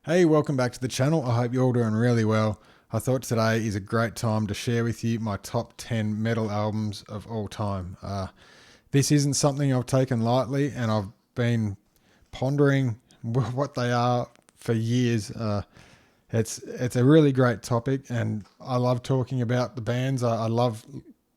Hey, welcome back to the channel. I hope you're all doing really well. I thought today is a great time to share with you my top 10 metal albums of all time. This isn't something I've taken lightly, and I've been pondering what they are for years. It's a really great topic, and I love talking about the bands. I love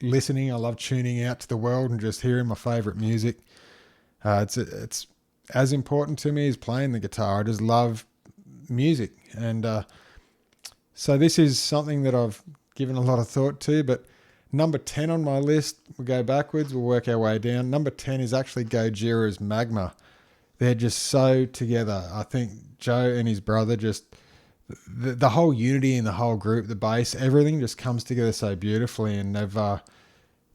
listening. I love tuning out to the world and just hearing my favourite music. It's as important to me as playing the guitar. I just love music, and so this is something that I've given a lot of thought to. But number 10 on my list, we'll go backwards, we'll work our way down. Number 10 is actually Gojira's Magma. They're just so together. I think Joe and his brother, just the whole unity in the whole group, the bass, everything just comes together so beautifully, and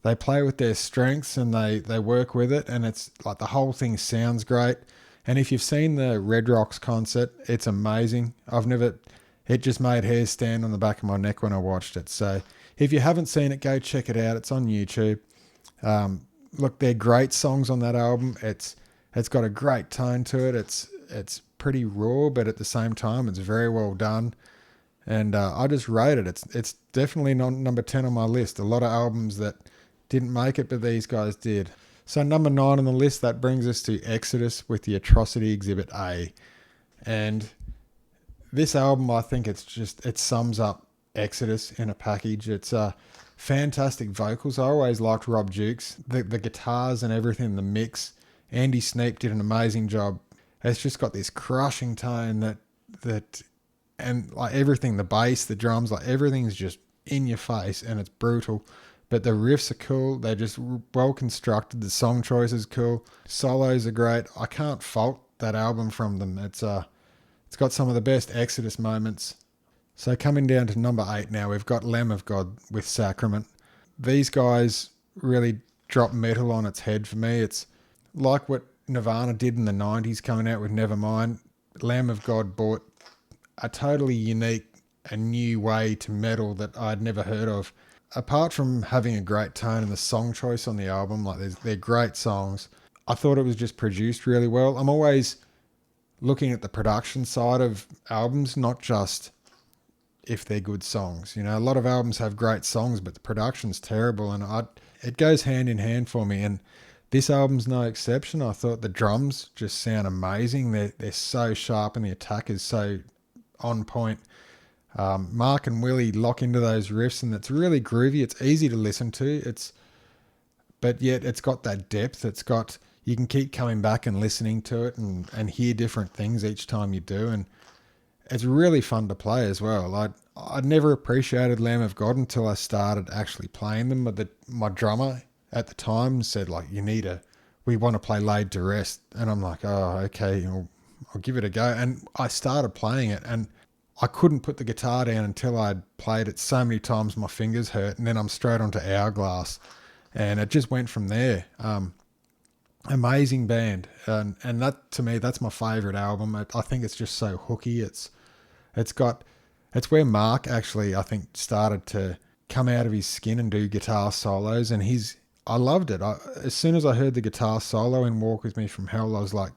they play with their strengths, and they work with it, and it's like the whole thing sounds great. And if you've seen the Red Rocks concert, it's amazing. It just made hairs stand on the back of my neck when I watched it. So if you haven't seen it, go check it out. It's on YouTube. Look, they're great songs on that album. It's got a great tone to it. It's pretty raw, but at the same time, it's very well done. And I just rate it. It's definitely not number 10 on my list. A lot of albums that didn't make it, but these guys did. So number 9 on the list, that brings us to Exodus with the Atrocity Exhibit A. And this album, I think it sums up Exodus in a package. It's fantastic vocals. I always liked Rob Dukes. The guitars and everything, the mix. Andy Sneap did an amazing job. It's just got this crushing tone that and like everything, the bass, the drums, like everything's just in your face, and it's brutal. But the riffs are cool. They're just well constructed. The song choice is cool. Solos are great. I can't fault that album from them. It's got some of the best Exodus moments. So coming down to number 8 now, we've got Lamb of God with Sacrament. These guys really drop metal on its head for me. It's like what Nirvana did in the 90s, coming out with Nevermind. Lamb of God brought a totally unique and new way to metal that I'd never heard of. Apart from having a great tone and the song choice on the album, like they're great songs, I thought it was just produced really well. I'm always looking at the production side of albums, not just if they're good songs. You know, a lot of albums have great songs, but the production's terrible, and it goes hand in hand for me. And this album's no exception. I thought the drums just sound amazing. They're so sharp, and the attack is so on point. Mark and Willie lock into those riffs, and it's really groovy. It's easy to listen to. But yet it's got that depth. You can keep coming back and listening to it and hear different things each time you do. And it's really fun to play as well. I'd never appreciated Lamb of God until I started actually playing them. But my drummer at the time said, like, we want to play Laid to Rest. And I'm like, oh, okay, I'll give it a go. And I started playing it, and I couldn't put the guitar down until I'd played it so many times my fingers hurt, and then I'm straight onto Hourglass, and it just went from there. Amazing band, and that, to me, that's my favourite album. I think it's just so hooky. It's where Mark actually, I think, started to come out of his skin and do guitar solos, and I loved it. As soon as I heard the guitar solo in Walk With Me From Hell, I was like,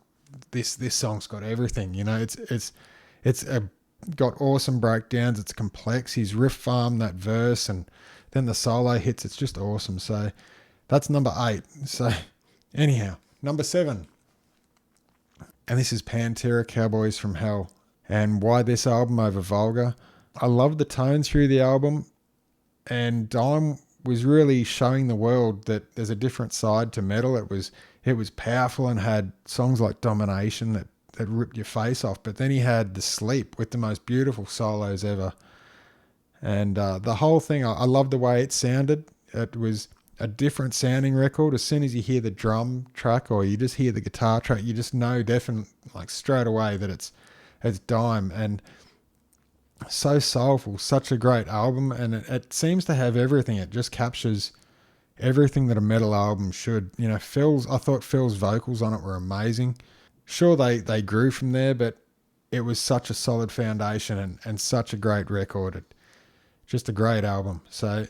this song's got everything. You know, it's got awesome breakdowns. It's complex. He's riff farmed that verse, and then the solo hits. It's just awesome. So that's number 8. So anyhow, number 7, and this is Pantera, Cowboys from Hell. And why this album over Vulgar? I love the tone through the album, and Dime was really showing the world that there's a different side to metal. It was powerful and had songs like Domination that ripped your face off. But then he had The Sleep with the most beautiful solos ever. And the whole thing, I love the way it sounded. It was a different sounding record. As soon as you hear the drum track or you just hear the guitar track, you just know definitely, like, straight away that it's Dime. And so soulful, such a great album. And it seems to have everything. It just captures everything that a metal album should. You know, I thought Phil's vocals on it were amazing. Sure, they grew from there, but it was such a solid foundation and such a great record. Just a great album. So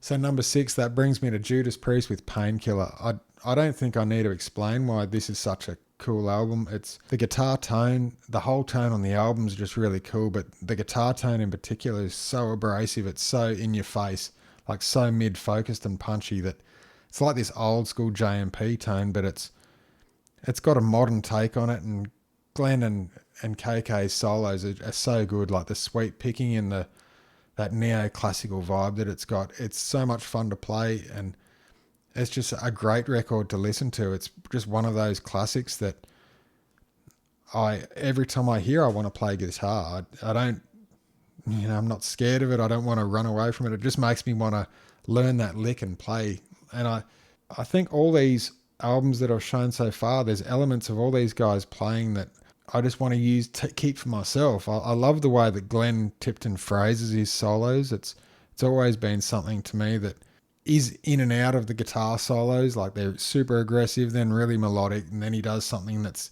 number 6, that brings me to Judas Priest with Painkiller. I don't think I need to explain why this is such a cool album. It's the guitar tone, the whole tone on the album is just really cool, but the guitar tone in particular is so abrasive. It's so in your face, like so mid-focused and punchy that it's like this old school JMP tone, but it's got a modern take on it. And Glenn and KK's solos are so good, like the sweep picking and that neoclassical vibe that it's got. It's so much fun to play, and it's just a great record to listen to. It's just one of those classics that every time I hear, I want to play guitar. I don't, I'm not scared of it. I don't want to run away from it. It just makes me want to learn that lick and play. And I think all these albums that I've shown so far, there's elements of all these guys playing that I just want to keep for myself. I love the way that Glenn Tipton phrases his solos. It's always been something to me that is in and out of the guitar solos. Like they're super aggressive, then really melodic, and then he does something that's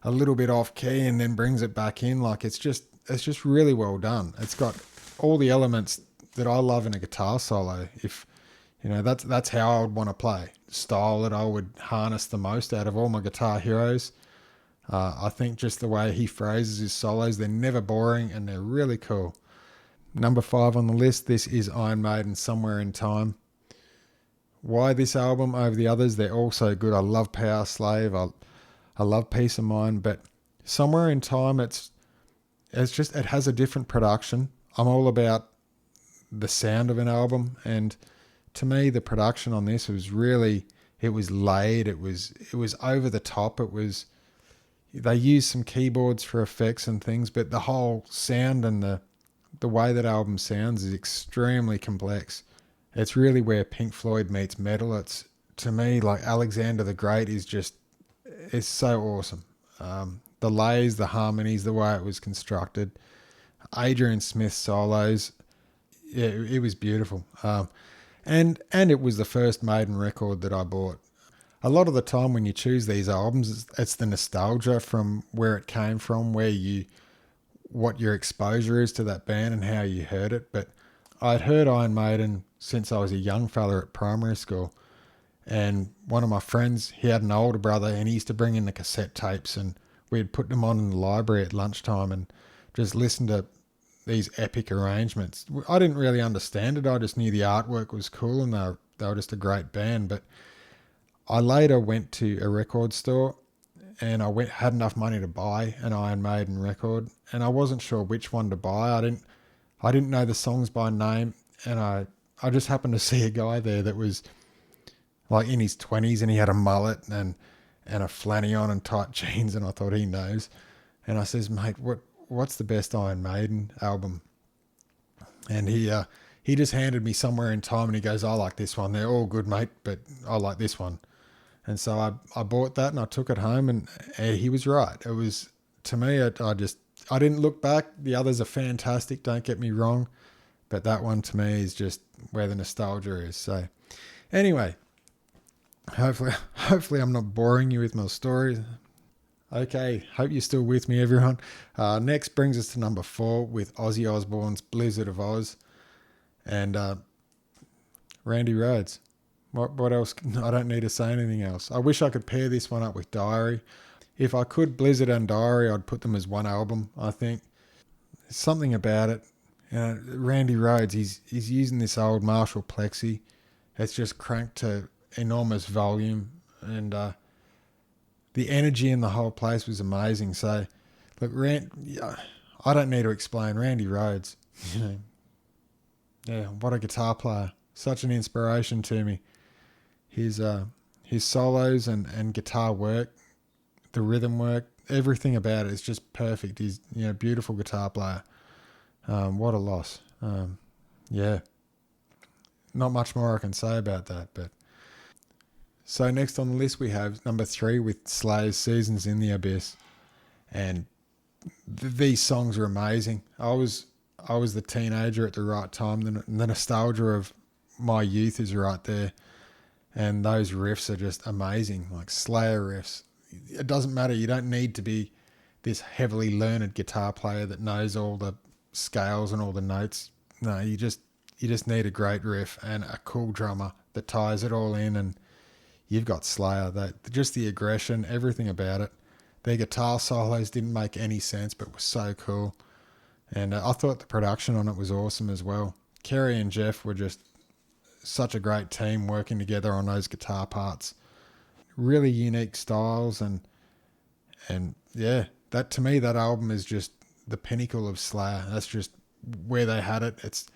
a little bit off key and then brings it back in. Like it's just really well done. It's got all the elements that I love in a guitar solo. If that's how I would want to play. Style that I would harness the most out of all my guitar heroes. I think just the way he phrases his solos, they're never boring and they're really cool. Number 5 on the list, this is Iron Maiden, Somewhere in Time. Why this album over the others? They're all so good. I love Power Slave. I love Peace of Mind, but Somewhere in Time, it has a different production. I'm all about the sound of an album, and to me, the production on this was really, it was laid. It was over the top. They used some keyboards for effects and things, but the whole sound and the way that album sounds is extremely complex. It's really where Pink Floyd meets metal. It's, to me, like Alexander the Great is so awesome. The lays, the harmonies, the way it was constructed. Adrian Smith's solos, yeah, it was beautiful. And it was the first Maiden record that I bought. A lot of the time when you choose these albums, it's the nostalgia from where it came from, what your exposure is to that band and how you heard it. But I'd heard Iron Maiden since I was a young fella at primary school. And one of my friends, he had an older brother, and he used to bring in the cassette tapes, and we'd put them on in the library at lunchtime and just listen to these epic arrangements. I didn't really understand it. I just knew the artwork was cool, and they were just a great band. But I later went to a record store, and had enough money to buy an Iron Maiden record, and I wasn't sure which one to buy. I didn't know the songs by name, and I just happened to see a guy there that was like in his 20s, and he had a mullet and a flanny on and tight jeans, and I thought, he knows. And I says, mate, what's the best Iron Maiden album? And he just handed me Somewhere in Time, and he goes, I like this one. They're all good, mate, but I like this one. And so I bought that and I took it home, and he was right. It was, to me, I didn't look back. The others are fantastic, don't get me wrong, but that one to me is just where the nostalgia is. So anyway, hopefully I'm not boring you with my stories. Okay, hope you're still with me, everyone. Next brings us to number 4 with Ozzy Osbourne's Blizzard of Oz, and Randy Rhoads. What else? I don't need to say anything else. I wish I could pair this one up with Diary. If I could, Blizzard and Diary, I'd put them as one album, I think. There's something about it. Randy Rhoads, he's using this old Marshall Plexi. It's just cranked to enormous volume, and the energy in the whole place was amazing. So, look, I don't need to explain Randy Rhoads. Yeah, what a guitar player. Such an inspiration to me. His solos and guitar work, the rhythm work, everything about it is just perfect. He's a beautiful guitar player. What a loss. Yeah, not much more I can say about that. But so next on the list we have number 3 with Slayer's Seasons in the Abyss, and these songs are amazing. I was the teenager at the right time. The nostalgia of my youth is right there. And those riffs are just amazing, like Slayer riffs. It doesn't matter. You don't need to be this heavily learned guitar player that knows all the scales and all the notes. No, you just need a great riff and a cool drummer that ties it all in, and you've got Slayer. Just the aggression, everything about it. Their guitar solos didn't make any sense, but were so cool. And I thought the production on it was awesome as well. Kerry and Jeff were just such a great team working together on those guitar parts. Really unique styles, and yeah, that to me, that album is just the pinnacle of Slayer. That's just where they had it. It's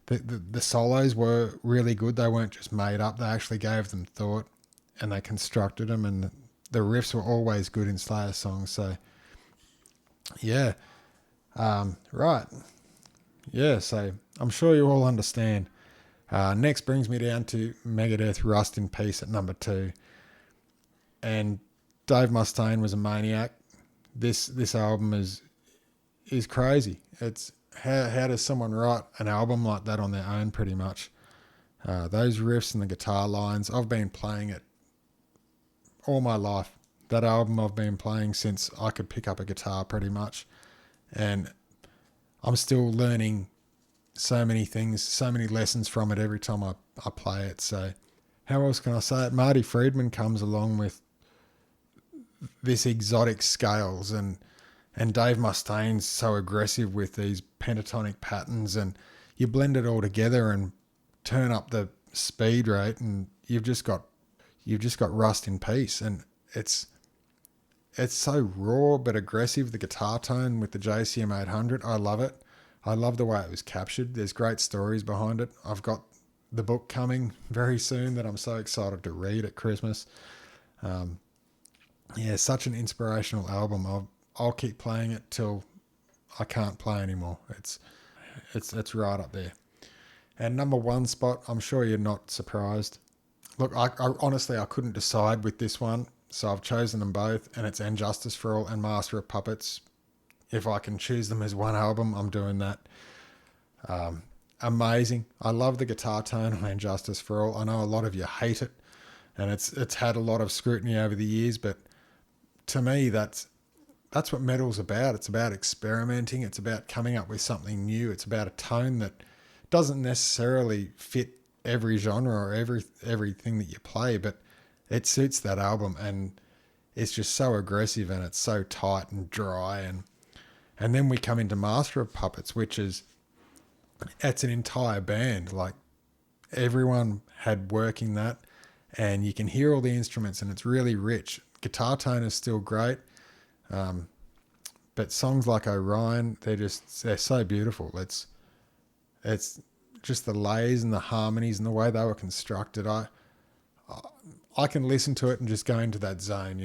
the solos were really good. They weren't just made up. They actually gave them thought, and they constructed them, and the riffs were always good in Slayer songs. So yeah, right, yeah. So I'm sure you all understand. Next brings me down to Megadeth, Rust in Peace at number 2. And Dave Mustaine was a maniac. This album is crazy. It's how does someone write an album like that on their own? Pretty much, those riffs and the guitar lines. I've been playing it all my life. That album I've been playing since I could pick up a guitar, pretty much, and I'm still learning so many things, so many lessons from it every time I play it. So how else can I say it? Marty Friedman comes along with this exotic scales, and Dave Mustaine's so aggressive with these pentatonic patterns, and you blend it all together and turn up the speed rate, and you've just got Rust in Peace. And it's so raw but aggressive. The guitar tone with the JCM 800, I love it. I love the way it was captured. There's great stories behind it. I've got the book coming very soon that I'm so excited to read at Christmas. Yeah, such an inspirational album. I'll keep playing it till I can't play anymore. It's right up there. And number 1 spot, I'm sure you're not surprised. Look, I honestly couldn't decide with this one, so I've chosen them both, and it's And Justice for All and Master of Puppets. If I can choose them as one album, I'm doing that. Amazing. I love the guitar tone on And Justice for All. I know a lot of you hate it, and it's had a lot of scrutiny over the years, but to me, that's what metal's about. It's about experimenting. It's about coming up with something new. It's about a tone that doesn't necessarily fit every genre or everything that you play, but it suits that album, and it's just so aggressive, and it's so tight and dry. And then we come into Master of Puppets, which is, it's an entire band. Like, everyone had work in that, and you can hear all the instruments, and it's really rich. Guitar tone is still great, but songs like Orion, they're so beautiful. It's just the layers and the harmonies and the way they were constructed. I can listen to it and just go into that zone.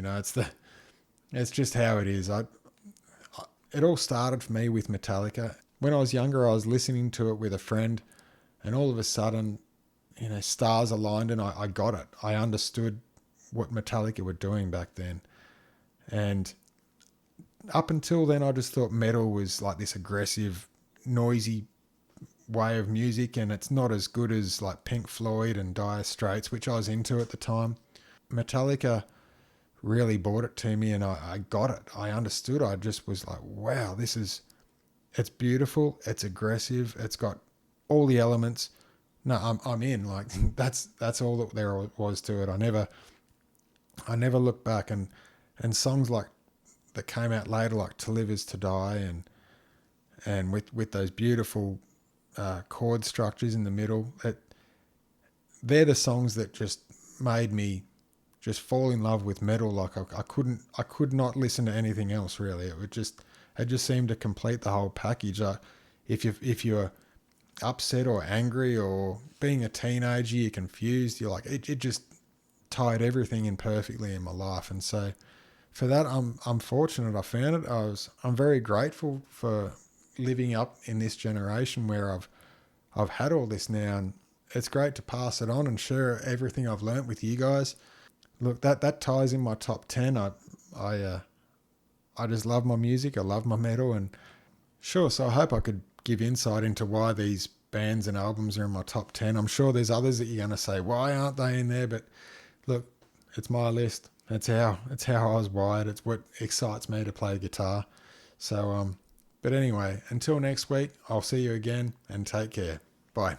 It's just how it is. It all started for me with Metallica. When I was younger, I was listening to it with a friend, and all of a sudden, stars aligned, and I got it. I understood what Metallica were doing back then. And up until then, I just thought metal was like this aggressive, noisy way of music, and it's not as good as like Pink Floyd and Dire Straits, which I was into at the time. Metallica really brought it to me, and I got it. I understood. I just was like, wow, it's beautiful. It's aggressive. It's got all the elements. No, I'm in. Like, that's all that there was to it. I never looked back. And songs like that came out later, like To Live Is To Die, and with those beautiful chord structures in the middle, they're the songs that just made me just fall in love with metal. Like, I could not listen to anything else, really. It just seemed to complete the whole package. If you're upset or angry or being a teenager, you're confused, you're like, it just tied everything in perfectly in my life. And so for that, I'm fortunate I found it. I'm very grateful for living up in this generation where I've had all this now, and it's great to pass it on and share everything I've learnt with you guys. Look, that ties in my top 10. I just love my music. I love my metal, and sure. So I hope I could give insight into why these bands and albums are in my top 10. I'm sure there's others that you're going to say, why aren't they in there? But look, it's my list. It's how I was wired. It's what excites me to play guitar. So, but anyway, until next week, I'll see you again, and take care. Bye.